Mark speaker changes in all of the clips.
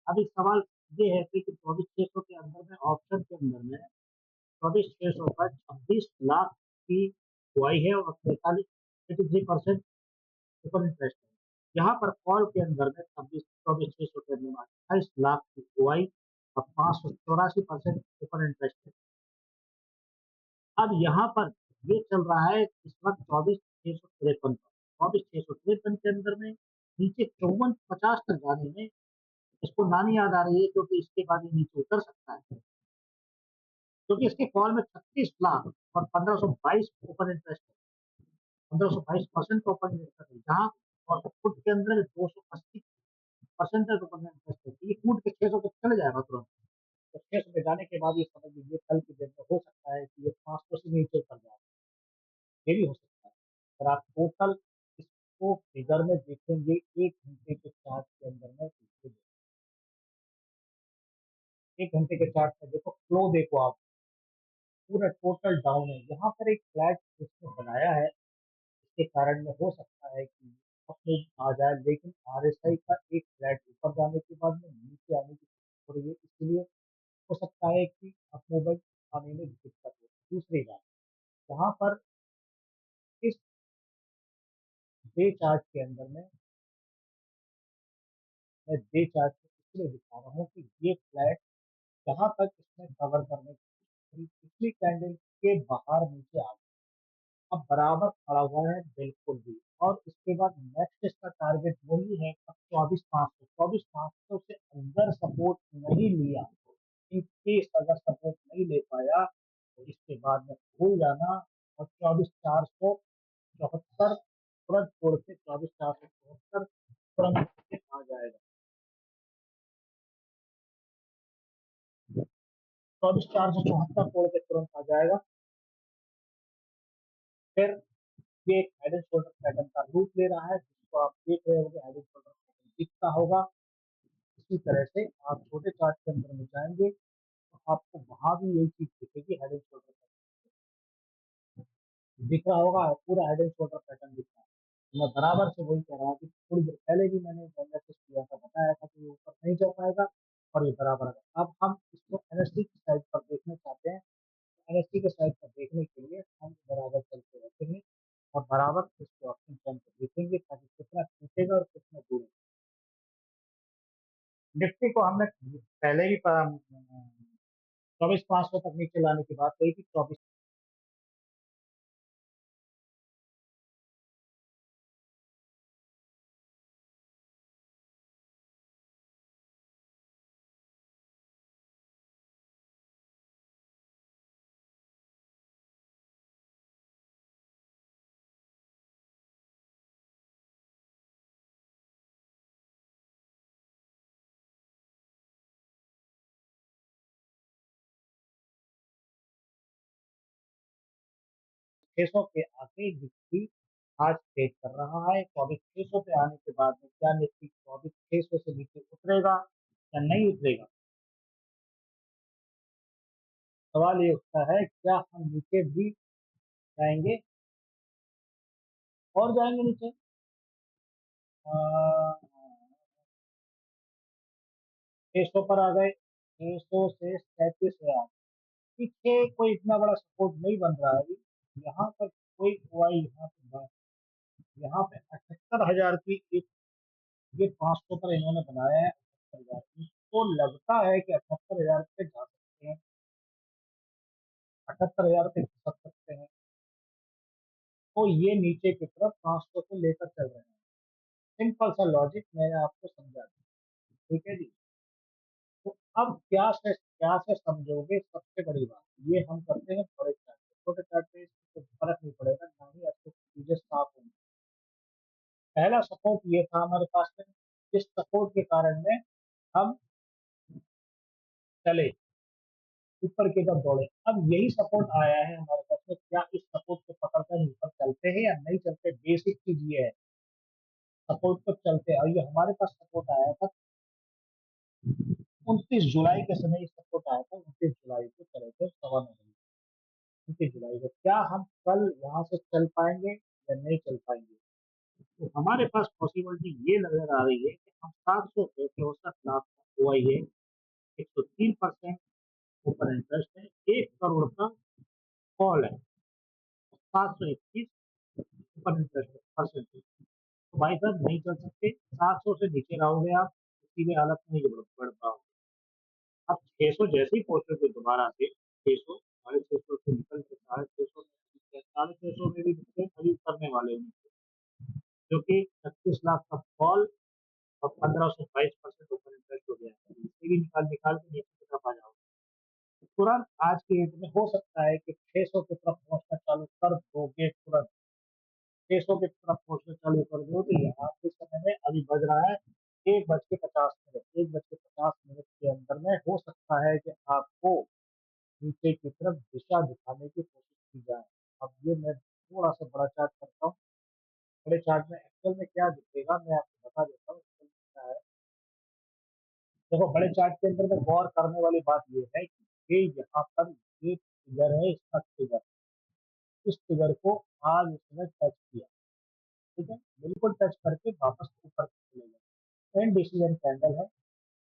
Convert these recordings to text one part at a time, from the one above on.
Speaker 1: अब एक सवाल ये है कि 24,600 के अंदर में ऑप्शन के अंदर में 24,600 का 26 लाख की बुआई है और 43% ओपन इंटरेस्ट है। यहाँ पर कॉल के अंदर में 24,600 के अंदर में 28 लाख की बुआई और 584% ओपन इंटरेस्ट है। अब यहाँ पर ये चल रहा है इस वक्त 24,653 पर। 24,653 के अंदर में नीचे 54-50 तक जाने में इसको नानी याद आ रही है, क्योंकि इसके बाद ये नीचे उतर सकता है, क्योंकि इसके कॉल में 36 लाख और 1522 ओपन इंटरेस्ट है। 1522% ओपन इंटरेस्ट है जहाँ, और फुट के अंदर 280% ओपन इंटरेस्ट है। ये फुट के 600 तक चले जाएगा तुरंत। तो 600 पे जाने के बाद ये समझ लीजिए कल के दिन में हो सकता है कि ये 500 से नीचे उतर जाए। ये भी हो सकता है। अगर आप टोटल इसको फिगर में देखेंगे 1 घंटे के चार्ट के अंदर में, देखिए 1 घंटे के चार्ट में देखो फ्लो, देखो आप पूरा टोटल डाउन है। यहाँ पर एक फ्लैट इसने बनाया है, इसके कारण में हो सकता है कि अपने आ जाए, लेकिन आरएसआई का एक फ्लैट ऊपर जाने के बाद में नीचे आने की कोशिश हो रही है, इसलिए हो सकता है कि अपमूवमेंट आने में दिक्कत हो। दूसरी बात, यहाँ पर इस डे चार्ट के अंदर में, मैं डे चार्ट को इसलिए दिखा रहा हूँ कि ये फ्लैट जहाँ तक इसमें कवर करने की पिछली कैंडल के बाहर नीचे आ गया, अब बराबर खड़ा हुआ है बिल्कुल भी। और इसके बाद नेक्स्ट इसका टारगेट वही है, अब 24,500 से अंदर सपोर्ट नहीं लिया, इन केस अगर सपोर्ट नहीं ले पाया तो इसके बाद में भूल जाना। और 24,474 तुरंत छोड़ के 24,474 तुरंत आ जाएगा। 24,474 तोड़ के तुरंत आ जाएगा। फिर ये एक हेड एंड शोल्डर पैटर्न का रूप ले रहा है, जिसको आप देख रहे होंगे, हेड एंड शोल्डर पैटर्न दिखता होगा। इसी तरह से आप छोटे चार्ट के अंदर में जाएंगे तो आपको वहां भी यही चीज दिखेगी, हेड एंड शोल्डर पैटर्न दिख रहा होगा, पूरा हेड एंड शोल्डर पैटर्न दिख रहा है। तो मैं बराबर से वही कह रहा हूँ कि थोड़ी देर पहले भी मैंने एनालिसिस किया था, बताया था कि ये ऊपर नहीं जा पाएगा और ये बराबर है। अब हम इसको एनएससी की साइड पर देखना चाहते हैं, एनएससी के साइड पर देखने के लिए हम बराबर चलते रहते हैं और बराबर इसके ऑप्शन चैन को देखेंगे ताकि कितना टूटेगा और कितना दूर। निफ्टी को हमने पहले ही 24,500 तक नीचे लाने की बात कही थी। 24 600 के आगे निफ्टी आज ट्रेड कर रहा है। 24,600 पे आने के बाद में क्या निफ्टी 24,600 से नीचे उतरेगा या नहीं उतरेगा? सवाल ये उठता है, क्या हम नीचे भी जाएंगे और जाएंगे नीचे? 600 पर आ गए, 600 से 37,000, पीछे कोई इतना बड़ा सपोर्ट नहीं बन रहा है अभी। यहाँ पर कोई हुआ, यहाँ पे 78,000 की एक, ये 500 पर इन्होंने बनाया है 78,000 की, तो लगता है कि 78,000 पे जा सकते हैं, 78,000 पे खसक सकते हैं। तो ये नीचे की तरफ 500 को लेकर चल रहे हैं। सिंपल सा लॉजिक मैंने आपको समझा दिया, ठीक है जी। तो अब क्या से समझोगे, सबसे बड़ी बात ये हम करते हैं बड़े चार्ट पे, छोटे चार्ट पे इससे फर्क नहीं पड़ेगा, ना ही आपको चीजें साफ होंगी। पहला सपोर्ट ये था हमारे पास में, इस सपोर्ट के कारण में हम चले ऊपर की तरफ दौड़े। अब यही सपोर्ट आया है हमारे पास में, क्या इस सपोर्ट को पकड़कर ऊपर चलते हैं या नहीं चलते? बेसिक चीज ये है, सपोर्ट को चलते हैं। और ये हमारे पास सपोर्ट आया था 29 जुलाई के समय, सपोर्ट आया था 29 जुलाई को, चले थे 9:15, 29 जुलाई को। क्या हम कल यहाँ से चल पाएंगे या नहीं चल पाएंगे? तो हमारे पास पॉसिबिलिटी ये नजर आ रही है कि हम 700 से 64 लाख वाई है 103% ओपन इंटरेस्ट है, 1 करोड़ का कॉल है, 721 ओपन इंटरेस्ट परसेंटेज। तो भाई साहब नहीं चल सकते, 700 से नीचे रहोगे आप सीधे हालत में ही बढ़ पाओगे। अब 600 जैसे ही पहुंचोगे दोबारा से 600 650 से निकल के 650 650 में भी बच्चे अभी करने वाले हैं, जो कि 31 लाख का फॉल और 15 से 22% ओपन इंटरेस्ट हो गया है, इससे भी निकाल निकाल के नीचे की तरफ आ जाओगे। तो तुरंत आज के डेट में हो सकता है कि 600 की तरफ पहुंचना चालू कर दोगे, तुरंत 600 की तरफ पहुंचना चालू कर दो, तो यहाँ के समय में अभी बज रहा है 1:50, 1:50 के अंदर में हो सकता है कि आपको नीचे की तरफ दिशा दिखाने की कोशिश की जाए। अब ये मैं थोड़ा सा बड़ा चार्ट करता हूँ, बड़े चार्ट में एक्चुअल में क्या दिखेगा मैं आपको बता देता हूँ एक्चुअल में क्या है। देखो बड़े चार्ट के अंदर में गौर करने वाली बात ये है कि ये यहाँ पर ये फिगर है, इसका फिगर, इस फिगर को आज इसने टच किया, ठीक है, बिल्कुल टच करके वापस ऊपर चले गए। एंड डिसीजन कैंडल है,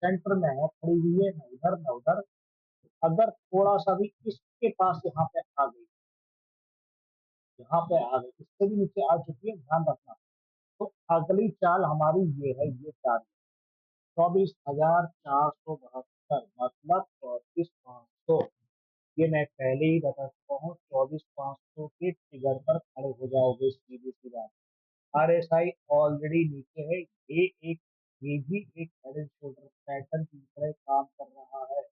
Speaker 1: सेंटर में है, खड़ी हुई है, न इधर न उधर। अगर थोड़ा सा भी इसके पास यहाँ पे आ गई, यहाँ पे आ गई, इससे भी नीचे आ चुकी है, ध्यान रखना। तो अगली चाल हमारी ये है, ये चाल 24,472, मतलब 34,500। ये मैं पहले ही बता चुका हूँ, 24,500 के फिगर पर खड़े हो जाओगे, सीधी सी बात। आरएसआई ऑलरेडी नीचे है, ये भी एक हेड एंड शोल्डर पैटर्न की तरह काम कर रहा है।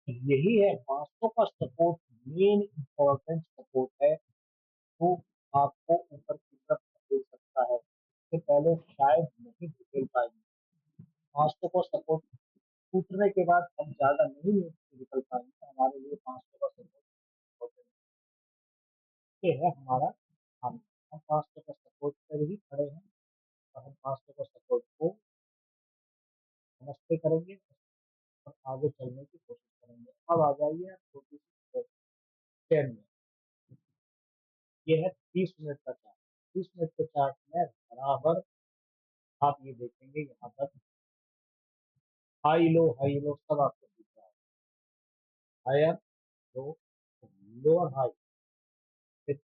Speaker 1: यही है 500 का सपोर्ट, मेन इंपॉर्टेंट सपोर्ट है, वो आपको ऊपर की तरफ धकेल सकता है, इससे पहले शायद नहीं धकेल पाएंगे। 500 को सपोर्ट टूटने के बाद हम ज्यादा नहीं निकल पाएंगे, हमारे लिए 500 का सपोर्ट इम्पोर्टेंट है हमारा। हम 500 का सपोर्ट पर ही खड़े हैं, और हम 500 का सपोर्ट को समझते करेंगे और आगे चलने की कोशिश करेंगे। अब आ जाइए आप छोटी सी चेन में, ये है 30 मिनट का चार्ट। 30 मिनट के चार्ट में बराबर आप ये देखेंगे यहाँ पर हाई लो सब आपको दिख रहा है, हायर लो, लोअर हाई, फिर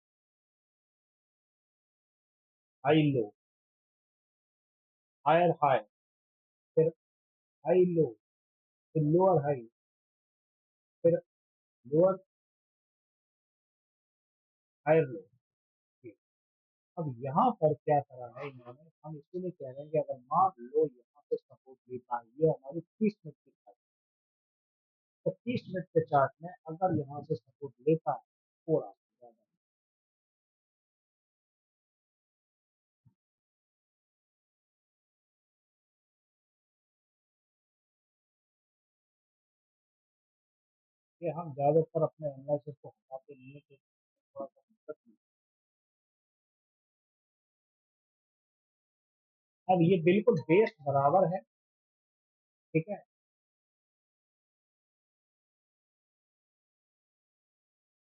Speaker 1: हाई लो, हायर हाई, फिर हाई लो, फिर लोअर हाई, फिर लोअर हायर लो। अब यहाँ पर क्या करा है इन्होंने, हम इसीलिए कह रहे हैं कि अगर मान लो यहाँ पे सपोर्ट ले पाए, ये हमारी 30 मिनट की चार्ट, तो 30 मिनट के चार्ट में अगर यहाँ से सपोर्ट लेता है थोड़ा सा ज्यादा, ये हम ज्यादातर अपने एनालिसिस को हटाते नहीं है, थोड़ा सा दिक्कत नहीं। अब ये बिल्कुल बेस बराबर है, ठीक है,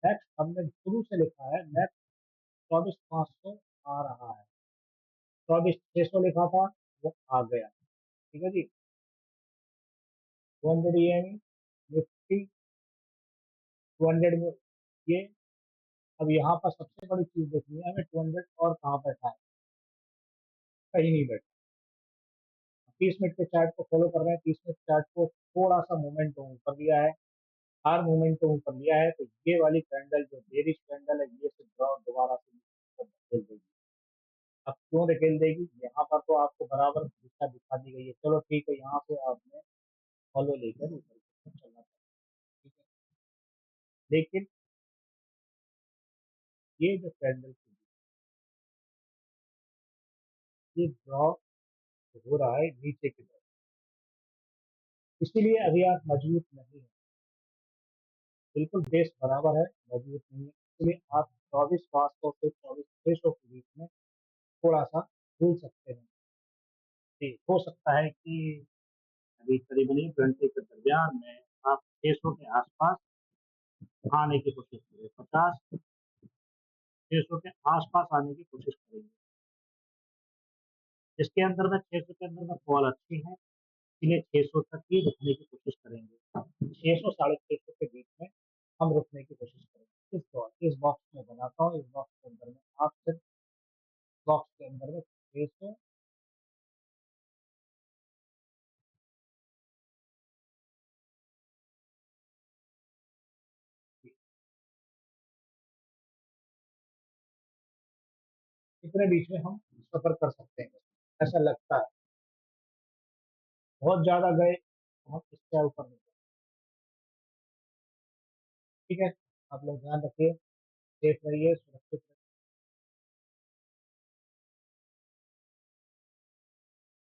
Speaker 1: नेक्स्ट हमने शुरू से लिखा है, नेक्स्ट 24,500 आ रहा है, 24,600 लिखा था, वो आ गया, ठीक है जी। 200 EM निफ्टी 200 में ये, अब यहाँ पर सबसे बड़ी चीज देखनी है हमें, 200 और कहाँ बैठा है, कहीं नहीं बैठा। 30 मिनट के चार्ट को फॉलो कर रहे हैं, 30 मिनट चार्ट को थोड़ा सा मोमेंट ऊपर लिया है, हर मोमेंट को ऊपर लिया है, तो ये वाली कैंडल जो बेरिश कैंडल है, ये से दोबारा से धकेल देगी। अब क्यों धकेल देगी, यहाँ पर तो आपको बराबर दिशा दिखा दी गई है, चलो ठीक है, यहाँ से आपने फॉलो लेकर ऊपर की तरफ चलना चाहिए, ठीक है। लेकिन ये जो कैंडल थी, ये ड्रॉप हो रहा है नीचे की तरफ, इसीलिए अभी आप मजबूत नहीं है, बिल्कुल बेस बराबर है, मजबूत नहीं है, इसलिए आप 24,500 से 24,600 के बीच में थोड़ा सा भूल सकते हैं। जी, हो सकता है कि अभी करीबन 1 घंटे के दरमियान में आप 600 के आसपास आने की कोशिश करें, 50 600 के आसपास आने की कोशिश करेंगे। इसके अंदर में 600 के अंदर में कॉल अच्छी है, इसलिए 600 तक ही रुकने की कोशिश करेंगे। 600 साढ़े 600 के बीच में हम रुकने की कोशिश करेंगे। इस बॉक्स में बनाता हूँ, इस बॉक्स के अंदर में आप सिर्फ बॉक्स के अंदर में 600 इतने बीच में हम सफर कर सकते हैं, ऐसा लगता है। बहुत ज्यादा गए तो हम इससे ऊपर नहीं गए। ठीक है, आप लोग ध्यान रखिए, सेफ रहिए, सुरक्षित रहिए।